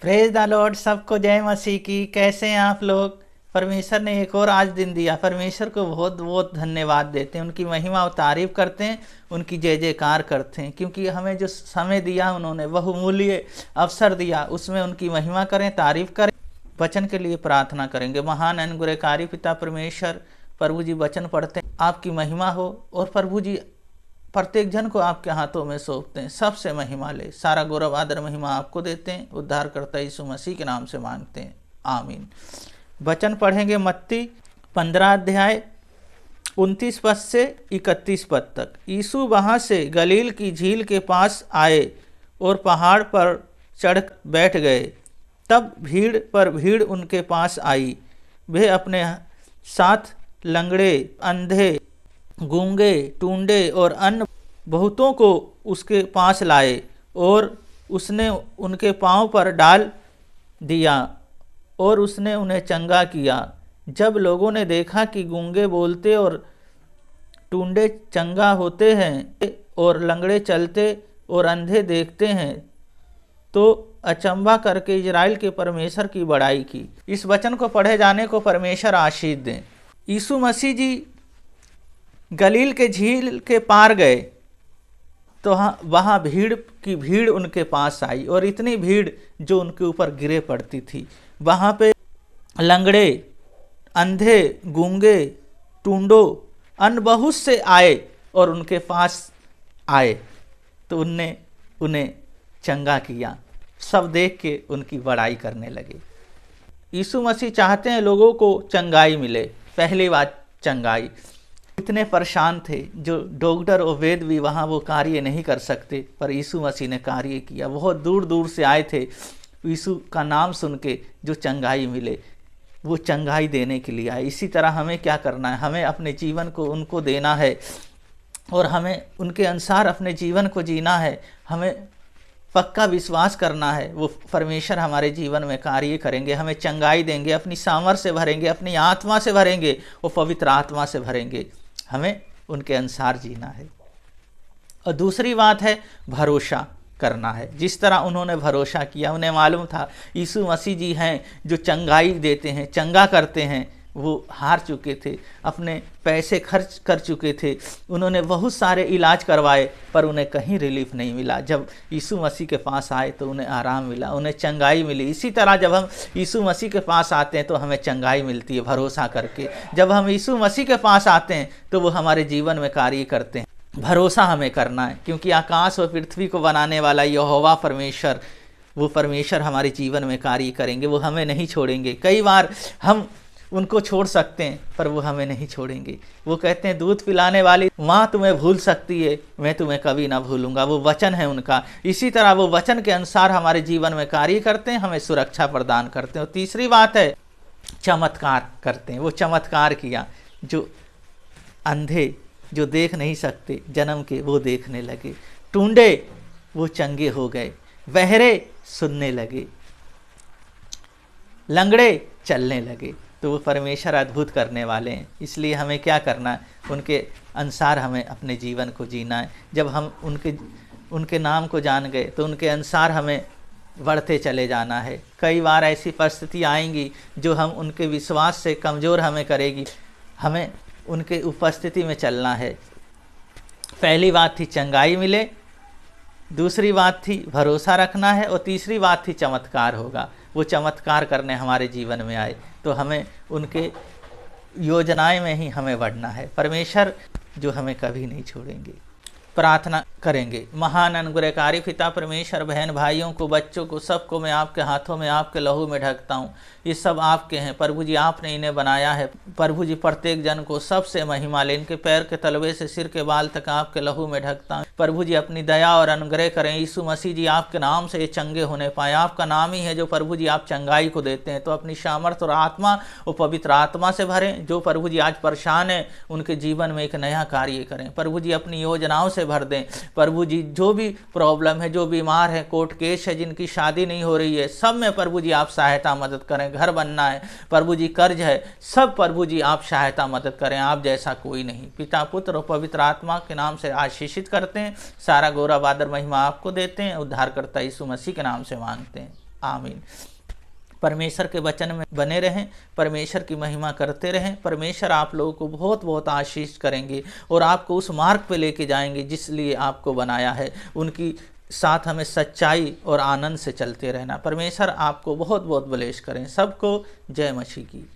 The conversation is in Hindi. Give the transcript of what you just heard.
Praise the Lord. सबको जय मसीह की। कैसे हैं आप लोग? परमेश्वर ने एक और आज दिन दिया। परमेश्वर को बहुत बहुत धन्यवाद देते हैं, उनकी महिमा और तारीफ करते हैं, उनकी जय जयकार करते हैं, क्योंकि हमें जो समय दिया उन्होंने, बहुमूल्य अवसर दिया, उसमें उनकी महिमा करें, तारीफ करें। वचन के लिए प्रार्थना करेंगे। महान अनुग्रहकारी पिता परमेश्वर, प्रभु जी वचन पढ़ते हैं, आपकी महिमा हो। और प्रभु जी प्रत्येक जन को आपके हाथों में सौंपते हैं, सबसे महिमा ले। सारा गौरव आदर महिमा आपको देते हैं। उद्धारकर्ता यीशु मसीह के नाम से मांगते हैं, आमीन। वचन पढ़ेंगे मत्ती 15 अध्याय 29 पद से 31 पद तक। यीशु वहाँ से गलील की झील के पास आए और पहाड़ पर चढ़ बैठ गए। तब भीड़ पर भीड़ उनके पास आई। वे अपने साथ लंगड़े, अंधे, गूंगे, टूंडे और अन्य बहुतों को उसके पास लाए और उसने उनके पांव पर डाल दिया और उसने उन्हें चंगा किया। जब लोगों ने देखा कि गूंगे बोलते और टूंडे चंगा होते हैं और लंगड़े चलते और अंधे देखते हैं, तो अचंभा करके इजराइल के परमेश्वर की बड़ाई की। इस वचन को पढ़े जाने को परमेश्वर आशीष दें। यीशु मसीह जी गलील के झील के पार गए तो वहाँ भीड़ की भीड़ उनके पास आई, और इतनी भीड़ जो उनके ऊपर गिरे पड़ती थी। वहाँ पे लंगड़े, अंधे, गूंगे, टूंडो, अन्य बहुत से आए और उनके पास आए तो उनने उन्हें चंगा किया। सब देख के उनकी बड़ाई करने लगे। यीशु मसीह चाहते हैं लोगों को चंगाई मिले। पहली बात चंगाई। इतने परेशान थे जो डॉक्टर और वैद्य भी वहाँ वो कार्य नहीं कर सकते, पर यीशु मसीह ने कार्य किया। बहुत दूर दूर से आए थे यीशु का नाम सुन के, जो चंगाई मिले, वो चंगाई देने के लिए आए। इसी तरह हमें क्या करना है? हमें अपने जीवन को उनको देना है और हमें उनके अनुसार अपने जीवन को जीना है। हमें पक्का विश्वास करना है, वो परमेश्वर हमारे जीवन में कार्य करेंगे, हमें चंगाई देंगे, अपनी सामर्थ्य से भरेंगे, अपनी आत्मा से भरेंगे और पवित्र आत्मा से भरेंगे। हमें उनके अनुसार जीना है। और दूसरी बात है भरोसा करना है। जिस तरह उन्होंने भरोसा किया, उन्हें मालूम था यीशु मसीह जी हैं जो चंगाई देते हैं, चंगा करते हैं। वो हार चुके थे, अपने पैसे खर्च कर चुके थे, उन्होंने बहुत सारे इलाज करवाए पर उन्हें कहीं रिलीफ नहीं मिला। जब यीशु मसीह के पास आए तो उन्हें आराम मिला, उन्हें चंगाई मिली। इसी तरह जब हम यीशु मसीह के पास आते हैं तो हमें चंगाई मिलती है भरोसा करके। जब हम यीशु मसीह के पास आते हैं तो वो हमारे जीवन में कार्य करते हैं। भरोसा हमें करना है, क्योंकि आकाश और पृथ्वी को बनाने वाला यहोवा परमेश्वर, वो परमेश्वर हमारे जीवन में कार्य करेंगे, वो हमें नहीं छोड़ेंगे। कई बार हम उनको छोड़ सकते हैं पर वो हमें नहीं छोड़ेंगे। वो कहते हैं दूध पिलाने वाली माँ तुम्हें भूल सकती है, मैं तुम्हें कभी ना भूलूंगा। वो वचन है उनका। इसी तरह वो वचन के अनुसार हमारे जीवन में कार्य करते हैं, हमें सुरक्षा प्रदान करते हैं। और तीसरी बात है चमत्कार करते हैं। वो चमत्कार किया। जो अंधे जो देख नहीं सकते जन्म के, वो देखने लगे। टूंडे वो चंगे हो गए, बहरे सुनने लगे, लंगड़े चलने लगे। तो वो परमेश्वर अद्भुत करने वाले हैं। इसलिए हमें क्या करना है? उनके अनुसार हमें अपने जीवन को जीना है। जब हम उनके नाम को जान गए तो उनके अनुसार हमें बढ़ते चले जाना है। कई बार ऐसी परिस्थिति आएंगी जो हम उनके विश्वास से कमज़ोर हमें करेगी। हमें उनके उपस्थिति में चलना है। पहली बात थी चंगाई मिले, दूसरी बात थी भरोसा रखना है, और तीसरी बात थी चमत्कार होगा। वो चमत्कार करने हमारे जीवन में आए तो हमें उनके योजनाएं में ही हमें बढ़ना है। परमेश्वर जो हमें कभी नहीं छोड़ेंगे। प्रार्थना करेंगे। महान अनुग्रहकारी पिता परमेश्वर, बहन भाइयों को, बच्चों को, सबको मैं आपके हाथों में, आपके लहू में ढकता हूँ। ये सब आपके हैं प्रभु जी, आपने इन्हें बनाया है प्रभु जी। प्रत्येक जन को सबसे महिमा ले। इनके पैर के तलवे से सिर के बाल तक आपके लहू में ढकता हूँ प्रभु जी। अपनी दया और अनुग्रह करें यीशु मसीह जी, आपके नाम से ये चंगे होने पाए। आपका नाम ही है जो प्रभु जी आप चंगाई को देते हैं। तो अपनी सामर्थ्य और आत्मा और पवित्र आत्मा से भरें। जो प्रभु जी आज परेशान है उनके जीवन में एक नया कार्य करें प्रभु जी। अपनी योजनाओं से भर दें प्रभु जी। जो भी प्रॉब्लम है, जो बीमार है, कोर्ट केस है, जिनकी शादी नहीं हो रही है, सब में प्रभु जी आप सहायता मदद करें। घर बनना है प्रभु जी, कर्ज है, सब प्रभु जी आप सहायता मदद करें। आप जैसा कोई नहीं। पिता, पुत्र और पवित्र आत्मा के नाम से आशीषित करते हैं। सारा गौरव आदर महिमा आपको देते हैं। उद्धारकर्ता यीशु मसीह के नाम से मांगते हैं, आमीन। परमेश्वर के वचन में बने रहें, परमेश्वर की महिमा करते रहें। परमेश्वर आप लोगों को बहुत बहुत आशीष करेंगे और आपको उस मार्ग पे लेके जाएंगे जिस लिए आपको बनाया है। उनकी साथ हमें सच्चाई और आनंद से चलते रहना। परमेश्वर आपको बहुत बहुत ब्लेस करें। सबको जय मसीह की।